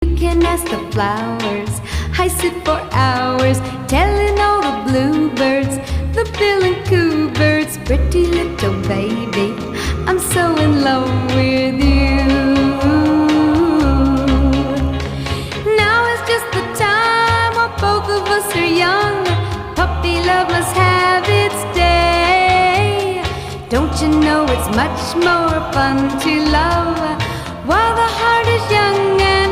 You can ask the flowers. I sit for hours telling all the bluebirds, the bill and coo birds, pretty little baby, I'm so in love with you. Now is just the time while both of us are young. Puppy love must have its day. Don't you know it's much more fun to love while the heart is young and